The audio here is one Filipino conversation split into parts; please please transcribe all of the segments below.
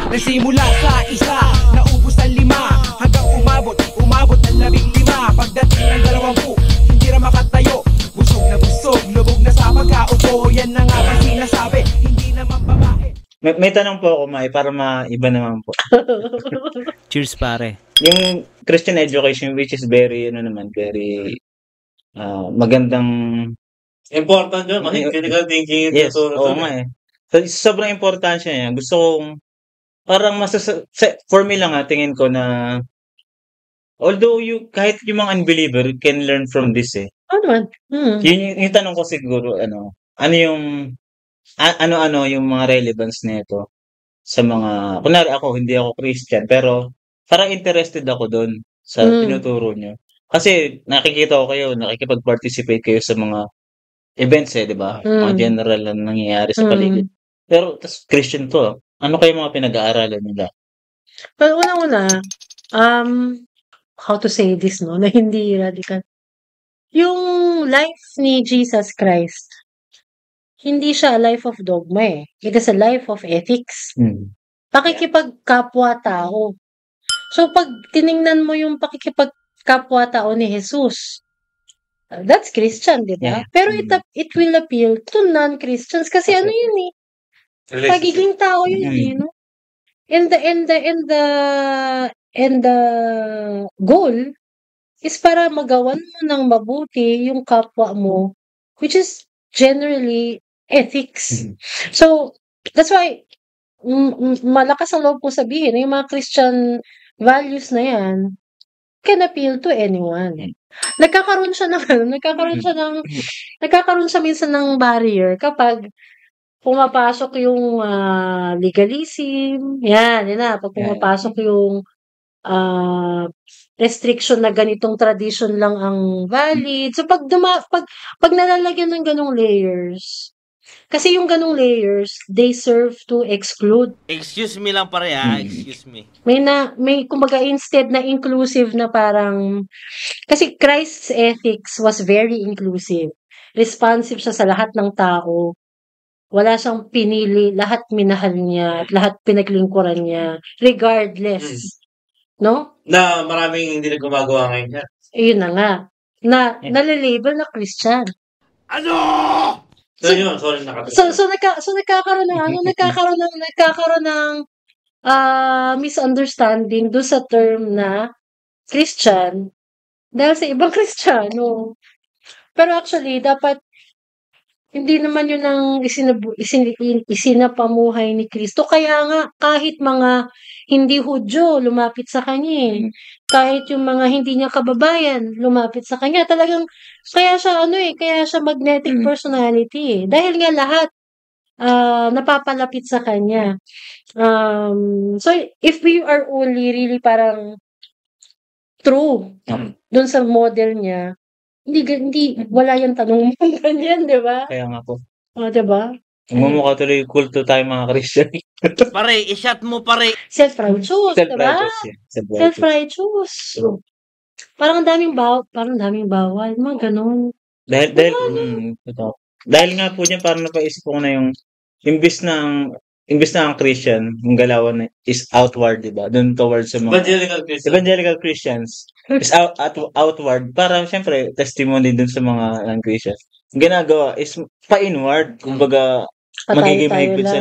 Nagsimula sa isa, naubos ang 5, hanggang umabot ng 15. Pagdating ng 20, hindi na makatayo. Busog na busog, lubog na sa pagkaupo. Yan na nga ba sinasabi, hindi naman babae. May tanong po ako, Mai, para maiba naman po. Cheers, pare. Yung Christian education, which is very, very magandang... Important yun, kasi critical thinking. Yes, oo nga eh. So, sobrang importansya niya. Gusto kong, parang for me lang tingin ko na, although kahit yung mga unbeliever can learn from this eh. Ano? Yung tanong ko siguro, ano yung mga relevance nito sa mga, kunwari ako, hindi ako Christian, pero parang interested ako doon sa tinuturo nyo. Kasi nakikita ko kayo, nakikipag-participate kayo sa mga events eh, di ba? Mga general na nangyayari sa paligid. Pero, tas Christian to. Ano kayo mga pinag-aaralan nila? Pero una-una, how to say this, no? Na hindi radical. Yung life ni Jesus Christ, hindi siya a life of dogma eh. It is a life of ethics. Pakikipagkapwa-tao. So, pag tiningnan mo yung pakikipagkapwa-tao ni Jesus, that's Christian, di ba? Yeah. Pero it will appeal to non-Christians kasi ano yun eh. Pagiging tao yun eh, no? And the goal is para magawan mo ng mabuti yung kapwa mo, which is generally ethics. So, that's why malakas ang loob ko sabihin, yung mga Christian values na yan can appeal to anyone. Nagkakaroon siya minsan ng barrier kapag pumapasok yung legalism, yan na, pag pumapasok yung restriction na ganitong tradition lang ang valid. So, pag nalalagyan ng ganong layers, kasi yung ganong layers, they serve to exclude. Excuse me lang pare excuse me. May kumbaga instead na inclusive na parang, kasi Christ's ethics was very inclusive. Responsive siya sa lahat ng tao. Wala siyang pinili, lahat minahal niya, lahat pinaglingkuran niya, regardless. No? Na maraming hindi na gumagawa ngayon yan. Ayun na nga. Nalilabel na Christian. Ano? So yun, sorry nagkakaroon ng misunderstanding do sa term na Christian dahil sa ibang Kristiyano. Pero actually, dapat hindi naman yun ang isinapamuhay ni Kristo. Kaya nga, kahit mga hindi Hudyo, lumapit sa kanya. Kahit yung mga hindi niya kababayan, lumapit sa kanya. Talagang, kaya siya magnetic personality. Dahil nga lahat, napapalapit sa kanya. So, if we are only really parang true dun sa model niya, hindi wala yung tanong mo ganyan, di ba? Kaya nga po. Di ba? Mumukha tuloy kulto tayo mga Christian. Pare, i-shot mo pare. Self-righteous, di ba? Self-righteous. Parang daming bawal, mga ganun. Dahil nga po niya, parang napaisip ko na yung imbis na ang Christian, yung galawan is outward, di ba? Doon towards sa mga evangelical Christians is outward para syempre testimony dun sa mga non-Christians. Ang ginagawa is pa-inward, kumbaga magiging mahigpit sa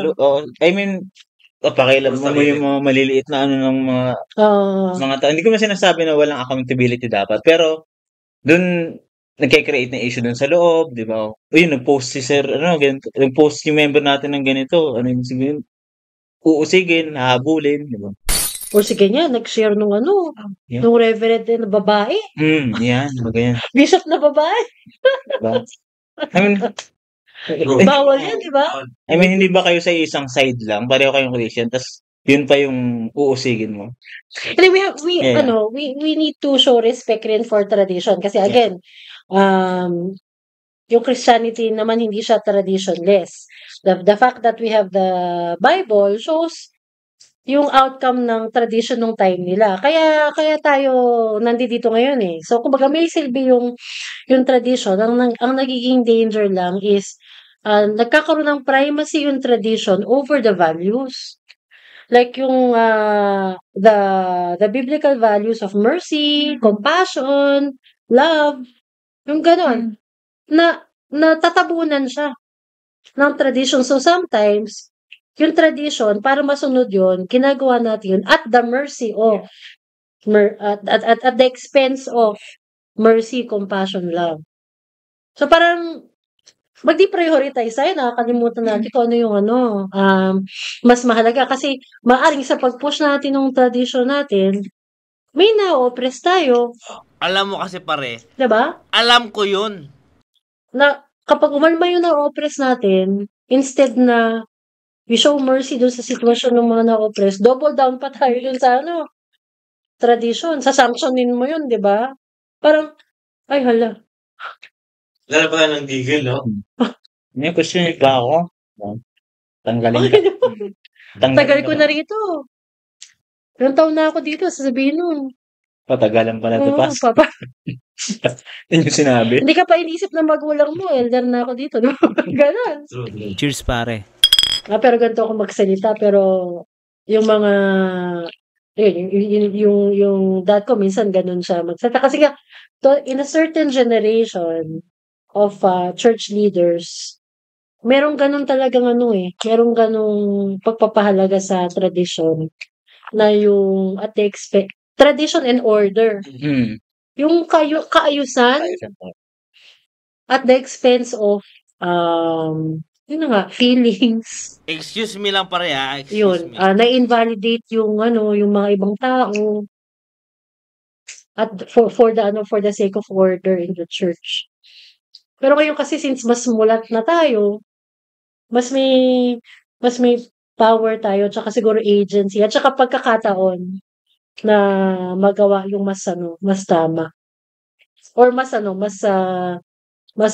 pakialam mo yung mga maliliit na ng mga tao. Hindi ko man sinasabi na walang accountability dapat, pero dun nagke-create na issue dun sa loob, di ba? Nag-post si sir, ganito, nag-post yung member natin ng ganito, yung sabihin, uusigin, hahabulin, di ba? O sige nga, nag-share nung reverend na babae. Yan, ganyan. Bishop na babae. Diba? Bawal yan, di ba? Hindi ba kayo sa isang side lang? Pareho kayong Christian, tas yun pa yung uusigin mo. Anyway, we need to show respect rin for tradition. Kasi again, yung Christianity naman hindi siya traditionless. The fact that we have the Bible shows yung outcome ng tradition ng time nila. Kaya tayo nandito ngayon eh. So, kumbaga may silbi yung tradition. Ang nagiging danger lang is nagkakaroon ng primacy yung tradition over the values. Like yung the biblical values of mercy, compassion, love, yung ganon. Natatabunan siya ng tradition. So sometimes, yung tradition, para masunod yun, ginagawa natin yun at the mercy of, at the expense of mercy, compassion, love. So parang, magdi-prioritize tayo, nakakalimutan natin kung ano yung mas mahalaga. Kasi maaring sa pag-push natin ng tradition natin, may na-oppress tayo. Alam mo kasi pare, Diba? alam ko yun. Na kapag umalma yung na-oppress natin, instead na we show mercy dun sa sitwasyon ng mga na-oppress, double down pa tayo dun sa tradition. Sasanctionin mo yun, di ba? Parang, ay hala. Lalo pa tayo ng gigil, no? May question pa ako. Tanggalin ka. Tagal ko na rito. Ilang taon na ako dito, sasabihin nun. Patagalan pala ito, Oo, Pas. papa. Yun yung sinabi. Hindi ka pa inisip ng magulang mo, elder na ako dito. Di ba? Ganon. Cheers pare. Pero ganito ako magsalita, pero yung mga yung dad ko minsan ganun siya magsalita kasi nga in a certain generation of church leaders merong ganun talagang merong ganung pagpapahalaga sa tradition na yung at the tradition and order yung kaayusan at the expense of yun na nga, feelings. Excuse me lang pare Yun, na-invalidate yung yung mga ibang tao at for the sake of order in the church. Pero ngayon kasi since mas mulat na tayo, mas may power tayo tsaka siguro agency at tsaka pagkakataon na magawa yung mas tama or mas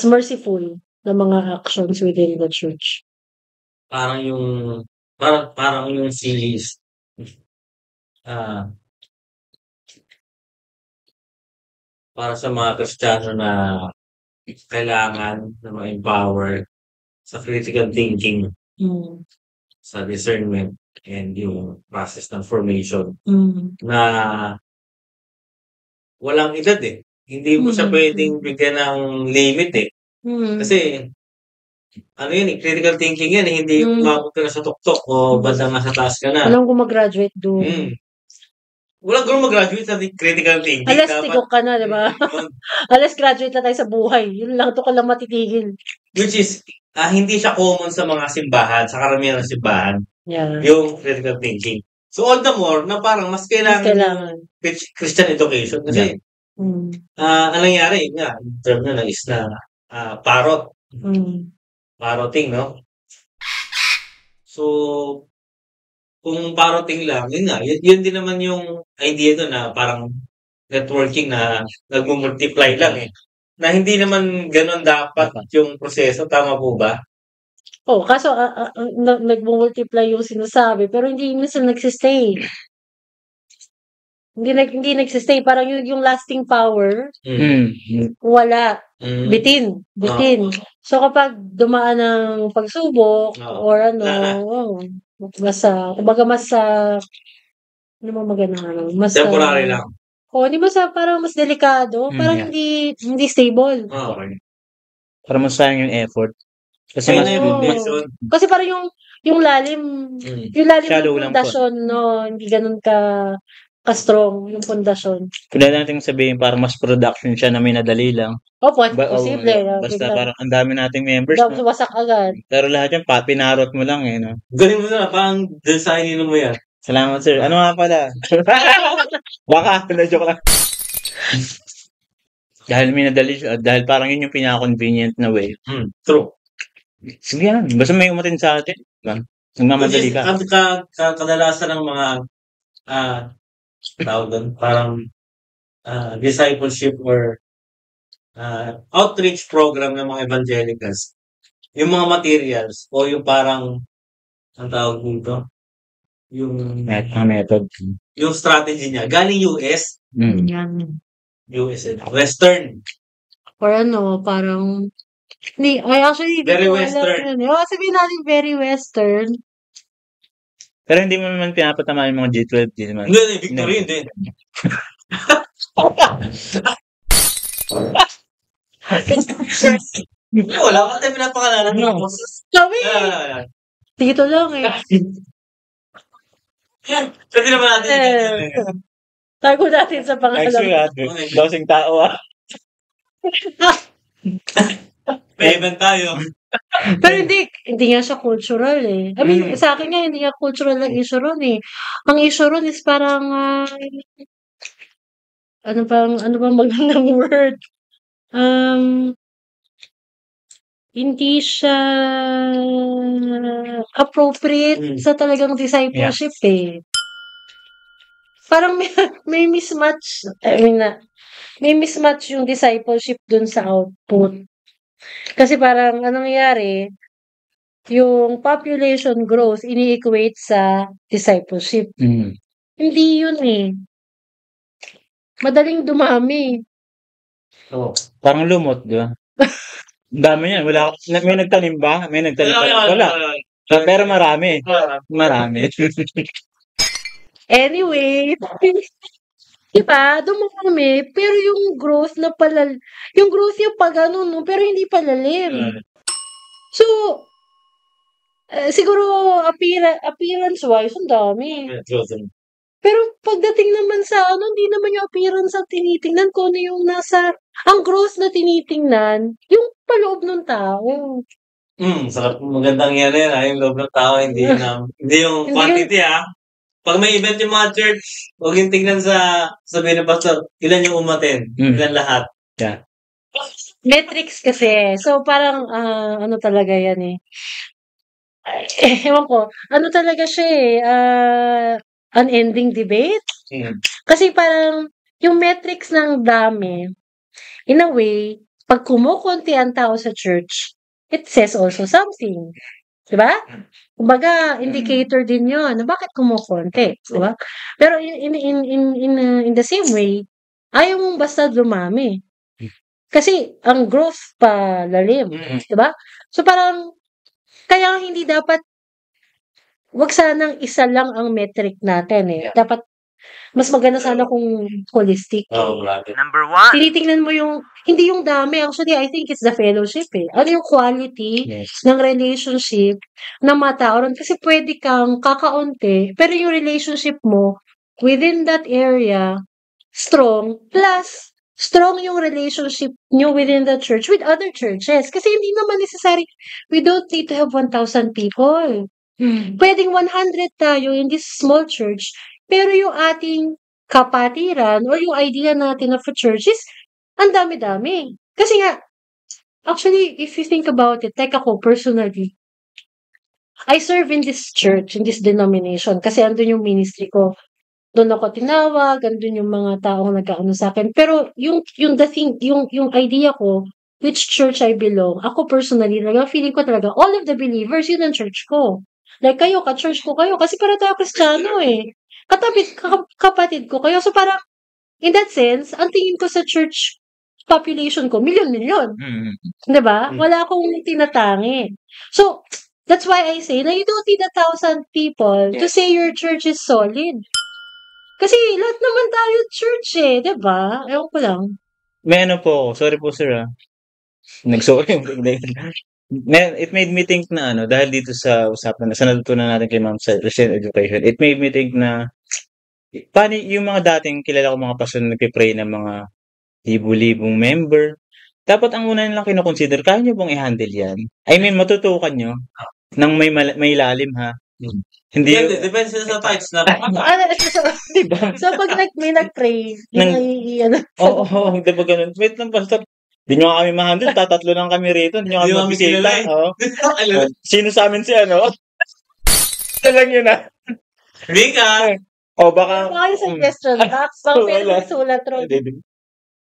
merciful na mga actions within the church. Parang yung series para sa mga Kristiyano na kailangan na ma-empower sa critical thinking, sa discernment, and yung process ng formation na walang edad eh. Hindi mo siya pwedeng bigyan ng limit eh. Kasi yun critical thinking yan eh. Hindi umabot ka na sa tuktok o bandang nasa taas ka na. Walang gumagraduate doon. Walang gano'n mag-graduate sa critical thinking. Alas tigok ka na, di ba? Alas graduate na tayo sa buhay. Yun lang, ito ka lang matitigil. Which is, hindi siya common sa mga simbahan, sa karamihan ng simbahan. Yeah. Yung critical thinking. So all the more, na parang mas kailangan. Christian education. Kasi, anong nangyari, nga, term na is na parrot. Parroting, no? So, kung parroting lang, yun din naman yung idea doon na parang networking na nagmumultiply lang eh. Na hindi naman gano'n dapat yung proseso. Tama po ba? Kaso nagmumultiply yung sinasabi, pero hindi minsan nagsistay. Hindi nagsistay. Parang yung lasting power, wala. Bitin. So kapag dumaan ng pagsubok, or kumbaga mas temporary lang. Hindi parang mas delikado, parang hindi stable. Okay. Para mas sayang yung effort. Kasi kasi parang yung lalim shallow ng pundasyon, hindi ganun ka-strong yung pundasyon. Pwede natin sabihin parang mas production siya na may nadali lang. Posible. Basta parang ang dami nating members. Wasak agad. Pero lahat yan, pinarot mo lang eh. No? Galing mo na, parang designin mo yan. Salamat sir. Ano nga pala? Baka, na-joke lang. Dahil may nadali siya, dahil parang yun yung pinaka-convenient na way. True. Sige yan. Basta may umatin sa atin. Nagmamadali ka. Kadalasan ng mga tawag doon, parang discipleship or outreach program ng mga evangelicals. Yung mga materials o yung parang ang tawag dito, yung method. Yung strategy niya. Galing US. Yan. US. Western. Or parang actually, very Western. Sabihin natin very Western. Pero hindi mo naman pinapatama yung mga G12, di naman. Hindi, Victory, hindi. Wala ka tayo pinapangalala ng boses. Kami, Ah, dito lang eh. Pwede naman natin Tago natin sa Actually, pangalan. dosing tao may event tayo. Pero hindi nga siya cultural eh. I mean, sa akin nga, hindi nga cultural ang issue ron eh. Ang issue ron is parang, ano bang magandang word? Hindi siya appropriate sa talagang discipleship eh. Parang may mismatch. I mean, may mismatch yung discipleship dun sa output. Kasi parang anong nangyari, yung population growth ini-equate sa discipleship. Hindi yun eh. Madaling dumami. Parang lumot, di ba? Dami yan. Wala, may nagtanim ba? May nagtanim ba? Wala. Pero marami. Marami. Anyway, diba, dumami, pero yung growth yung growth yung pag ano, no, pero hindi palalim. So, siguro appearance-wise, ang dami. Pero pagdating naman sa ano, hindi naman yung appearance ang tinitingnan ko ano yung ang growth na tinitingnan, yung paloob ng tao. Sarap. Magandang yan yung loob ng tao, hindi yung quantity Pag may event yung mga church, huwag yung tingnan sabihin ng pastor, ilan yung umaten, ilan lahat. Yeah. Metrics kasi. So, parang, ano talaga yan eh. Ewan ko, ano talaga siya eh, unending debate. Kasi parang, yung metrics ng dami, in a way, pag kumukunti ang tao sa church, it says also something. Diba? Kumbaga, indicator din yun. Bakit kumukonti? Diba? Pero in the same way, ayaw mong basta dumami. Kasi, ang growth pa lalim. Diba? So, parang, kaya hindi dapat, wag sanang isa lang ang metric natin eh. Dapat, mas maganda sana kung holistic. Number 1. Tinitingnan mo hindi yung dami. Actually, I think it's the fellowship eh. Ano yung quality ng relationship ng mga tao ron? Kasi pwede kang kakaunti, pero yung relationship mo within that area, strong, plus strong yung relationship nyo within the church with other churches. Kasi hindi naman necessary, we don't need to have 1,000 people. Pwedeng 100 tayo in this small church, pero yung ating kapatiran or yung idea natin of a church is ang dami-dami. Kasi nga, actually, if you think about it, like ako personally, I serve in this church, in this denomination, kasi andun yung ministry ko. Doon ako tinawag, andun yung mga taong nagkaano sa akin. Pero yung idea ko, which church I belong, ako personally, feeling ko talaga, all of the believers, yun ang church ko. Like kayo, ka-church ko kayo, kasi para tayo Kristiyano eh. Kapatid ko kayo. So parang, in that sense, ang tingin ko sa church population ko, milyon-milyon. Diba? Wala akong tinatangi. So, that's why I say na you don't need 1,000 people to say your church is solid. Kasi lahat naman tayo church eh. Diba? Ewan ko lang. May ano po, sorry po sir Nag-sorry. It made me think na dahil dito sa usapan sa natutunan natin kay Ma'am sa Christian education, it made me think na paano yung mga dating kilala ko mga pastor na nagpe-pray ng mga libu-libong member. Dapat ang una nilang kino-consider, kaya nyo bang i-handle yan? I mean, matutukan nyo nang may lalim ha. Hindi Depende sa types na. diba? So, pag may nag-pray, Oo, diba ganun? Wait lang, pastor. Di nyo kami ma-handle, tatatlo lang kami rito. Di nyo kami mabisita. Sino sa amin si ano? Ito lang yun Hindi ka. Baka... Baka suggestion box, baka pwede sulat ron.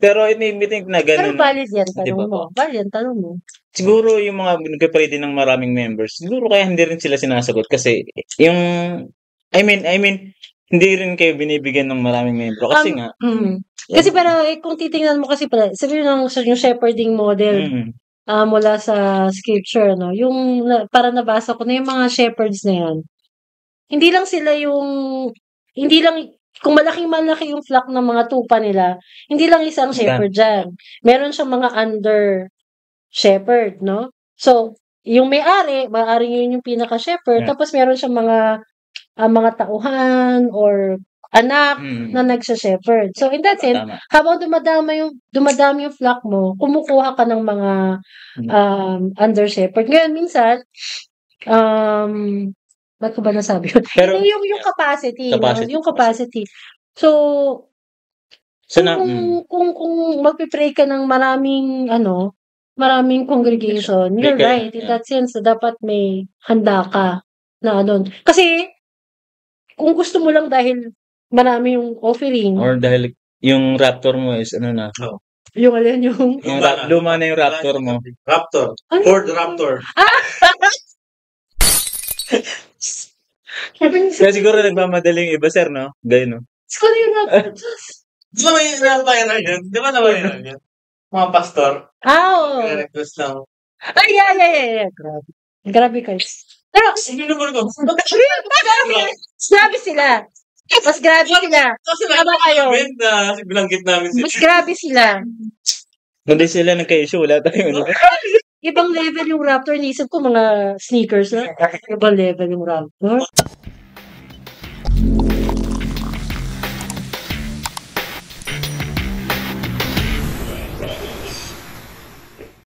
Pero it made me think na ganun. Pero valid yan, tanong mo. Valid yan, tanong mo. Siguro yung mga nagpe-pray din ng maraming members, siguro kaya hindi rin sila sinasagot kasi yung I mean hindi rin kayo binibigyan ng maraming membro kasi nga. Kasi para kung titingnan mo kasi pala, sabi yung shepherding model mula sa scripture, no? Yung para nabasa ko na yung mga shepherds na yan. hindi lang sila yung, hindi lang, kung malaki yung flock ng mga tupa nila, hindi lang isang shepherd dyan. Meron siyang mga under shepherd, no? So, yung may-ari yun yung pinaka-shepherd, Yeah. tapos meron siyang mga tauhan or anak na nagsha-shepherd. So, in that sense, Tama. habang dumadami yung flock mo, kumukuha ka ng mga under shepherd. Ngayon, minsan, ba't ko ba nasabi yun? Pero- Hindi, yung capacity. Capacity. Yung capacity. So, So, na, kung magpipray ka ng maraming congregation, you're Okay, right. In yeah. that sense, dapat may handa ka na Kasi, kung gusto mo lang dahil marami yung offering, or dahil yung Raptor mo is ano na, yung alin yung... yung luma na yung Raptor mo. Raptor. Ano? Ford Raptor. Kaya siguro nagmamadaling iba, sir, no? Gaya, no? Sko na yung Di ba may nabayaran yun? Di ba nabayaran yun? Mga pastor. Oo. Request lang. Ay, yeah. Grabe. Grabe kayo. Pero, Sige naman ko. grabe sila. Mas grabe sila. Kasi Tama kayo. na bilanggit namin sila. Mas grabe sila. Kundi sila nagka-issue, wala tayong ano. Ibang level yung Raptor. Naisip ko mga sneakers na. Ibang level yung Raptor.